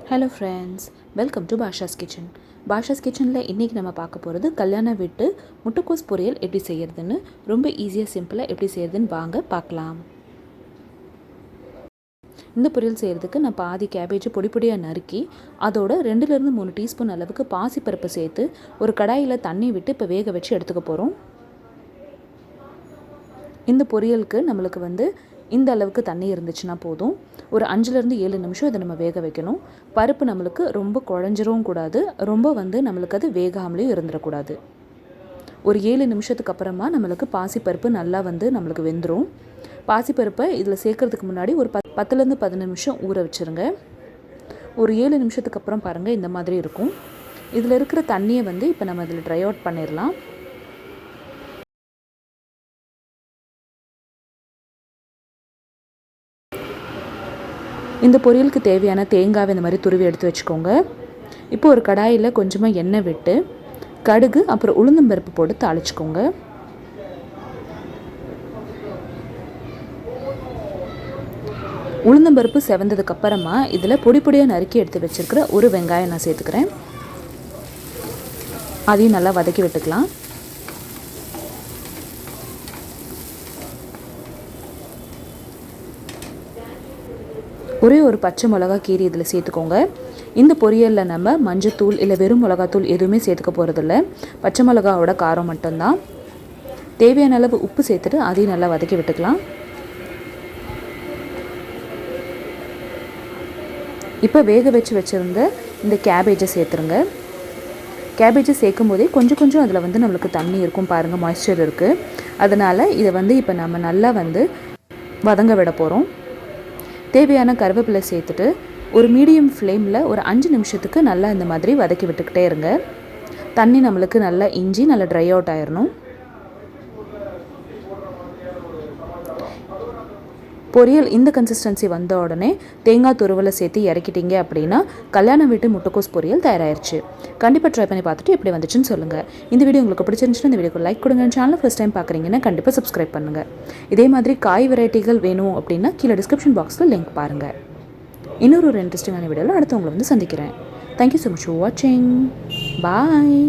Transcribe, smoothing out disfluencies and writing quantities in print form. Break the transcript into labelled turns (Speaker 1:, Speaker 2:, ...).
Speaker 1: Hello friends, welcome to Basha's kitchen. Basha's கிச்சனில் இன்றைக்கி நம்ம பார்க்க போகிறது கல்யாண வீட்டு முட்டைக்கோஸ் பொரியல் எப்படி செய்கிறதுன்னு, ரொம்ப ஈஸியாக சிம்பிளாக எப்படி செய்கிறதுன்னு வாங்க பார்க்கலாம். இந்த பொரியல் செய்கிறதுக்கு நான் பாதி கேபேஜ் பொடியாக நறுக்கி அதோட 2-3 டீஸ்பூன் அளவுக்கு பாசிப்பருப்பு சேர்த்து ஒரு கடாயில் தண்ணி விட்டு இப்போ வேக வச்சு எடுத்துக்க போகிறோம். இந்த பொரியலுக்கு நம்மளுக்கு இந்த அளவுக்கு தண்ணி இருந்துச்சுன்னா போதும். ஒரு 5-7 நிமிஷம் இதை நம்ம வேக வைக்கணும். பருப்பு நம்மளுக்கு ரொம்ப குழஞ்சிரவும் கூடாது, ரொம்ப நம்மளுக்கு அது வேகாமலேயும் இருந்துடக்கூடாது. ஒரு 7 நிமிஷத்துக்கு அப்புறமா நம்மளுக்கு பாசிப்பருப்பு நல்லா நம்மளுக்கு வெந்துடும். பாசிப்பருப்பை இதில் சேர்க்கறதுக்கு முன்னாடி ஒரு 10-15 நிமிஷம் ஊற வச்சுருங்க. ஒரு 7 நிமிஷத்துக்கு அப்புறம் பாருங்கள், இந்த மாதிரி இருக்கும். இதில் இருக்கிற தண்ணியை இப்போ நம்ம இதில் ட்ரை அவுட் பண்ணிடலாம். இந்த பொரியலுக்கு தேவையான தேங்காவை இந்த மாதிரி துருவி எடுத்து வச்சுக்கோங்க. இப்போ ஒரு கடாயில் கொஞ்சமாக எண்ணெய் விட்டு கடுகு அப்புறம் உளுந்தம்பருப்பு போட்டு தாளிச்சுக்கோங்க. உளுந்தம்பருப்பு செவந்ததுக்கப்புறமா இதில் பொடியாக நறுக்கி எடுத்து வச்சுருக்கிற ஒரு வெங்காயம் நான் சேர்த்துக்கிறேன். அதையும் நல்லா வதக்கி விட்டுக்கலாம். ஒரே ஒரு பச்சை மிளகா கீரி இதில் சேர்த்துக்கோங்க. இந்த பொரியலில் நம்ம மஞ்சத்தூள் இல்லை வெறும் மிளகாத்தூள் எதுவுமே சேர்த்துக்க போகிறதில்ல. பச்சை மிளகாவோட காரம் மட்டும்தான். தேவையான அளவு உப்பு சேர்த்துட்டு அதையும் நல்லா வதக்கி விட்டுக்கலாம். இப்போ வேக வச்சுருந்த இந்த கேபேஜை சேர்த்துருங்க. கேபேஜை சேர்க்கும் போதே கொஞ்சம் அதில் நம்மளுக்கு தண்ணி இருக்கும் பாருங்கள், மாய்ஸ்சர் இருக்குது. அதனால் இதை இப்போ நம்ம நல்லா வதங்க விட போகிறோம். தேவையான கருவேப்பிலை சேர்த்துட்டு ஒரு மீடியம் ஃப்ளேமில் ஒரு 5 நிமிஷத்துக்கு நல்லா இந்த மாதிரி வதக்கி விட்டுக்கிட்டே இருங்க. தண்ணி நம்மளுக்கு நல்லா இஞ்சி நல்லா ட்ரை அவுட் ஆயிடணும். பொரியல் இந்த கன்சிஸ்டன்சி வந்த உடனே தேங்காய் துருவலை சேர்த்து இறக்கிட்டீங்க அப்படின்னா கல்யாண வீட்டு முட்டைக்கோஸ் பொரியல் தயாராகிடுச்சு. கண்டிப்பாக ட்ரை பண்ணி பார்த்துட்டு எப்படி வந்துச்சுன்னு சொல்லுங்கள். இந்த வீடியோ உங்களுக்கு பிடிச்சிருந்துச்சுன்னா இந்த வீடியோக்கு லைக் கொடுங்க. சேனல் ஃபர்ஸ்ட் டைம் பார்க்குறீங்கன்னா கண்டிப்பாக சப்ஸ்கிரைப் பண்ணுங்கள். இதே மாதிரி காய் வெரைட்டிகள் வேணும் அப்படின்னா கீழே டிஸ்கிரிப்ஷன் பாக்ஸில் லிங்க் பாருங்கள். இன்னொரு இன்ட்ரெஸ்டிங்கான வீடியோவில் அடுத்து உங்களை சந்திக்கிறேன். தேங்க்யூ ஸோ மச் ஃபார் வாட்சிங். பாய்.